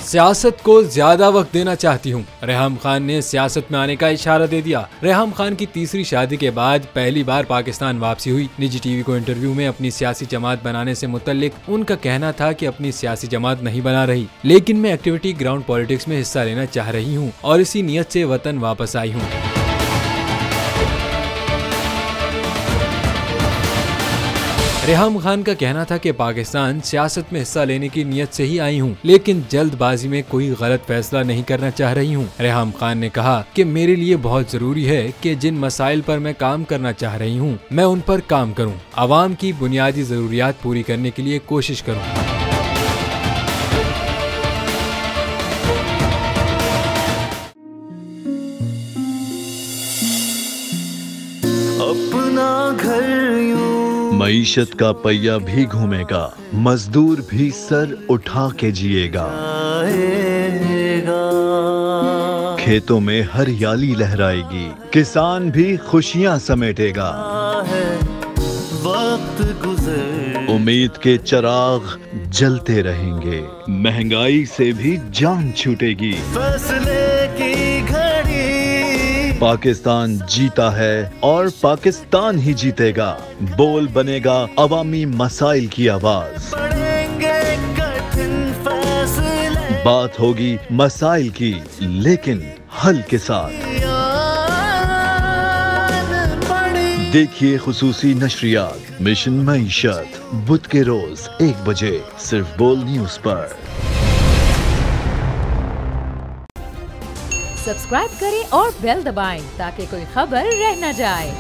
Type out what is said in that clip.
सियासत को ज्यादा वक्त देना चाहती हूँ। रेहम खान ने सियासत में आने का इशारा दे दिया। रेहम खान की तीसरी शादी के बाद पहली बार पाकिस्तान वापसी हुई। निजी टीवी को इंटरव्यू में अपनी सियासी जमात बनाने से मुतल्लिक उनका कहना था कि अपनी सियासी जमात नहीं बना रही, लेकिन मैं एक्टिविटी ग्राउंड पॉलिटिक्स में हिस्सा लेना चाह रही हूँ और इसी नियत से वतन वापस आई हूँ। रेहम खान का कहना था कि पाकिस्तान सियासत में हिस्सा लेने की नियत से ही आई हूँ, लेकिन जल्दबाजी में कोई गलत फैसला नहीं करना चाह रही हूँ। रेहम खान ने कहा कि मेरे लिए बहुत जरूरी है कि जिन मसाइल पर मैं काम करना चाह रही हूँ मैं उन पर काम करूँ, आवाम की बुनियादी जरूरियात पूरी करने के लिए कोशिश करूँ। अपना घर मईशत का पहिया भी घूमेगा, मजदूर भी सर उठा के जिएगा। खेतों में हरियाली लहराएगी, किसान भी खुशियां समेटेगा। वक्त गुजर उम्मीद के चिराग जलते रहेंगे, महंगाई से भी जान छूटेगी। फैसले की घड़ी पाकिस्तान जीता है और पाकिस्तान ही जीतेगा। बोल बनेगा अवामी मसाइल की आवाज। पड़ेंगे कठिन फैसले, बात होगी मसाइल की लेकिन हल के साथ। देखिए खुसूसी नशरियात मिशन मईशत बुध के रोज 1 बजे सिर्फ बोल न्यूज पर। सब्सक्राइब करें और बेल दबाएं ताकि कोई खबर रह न जाए।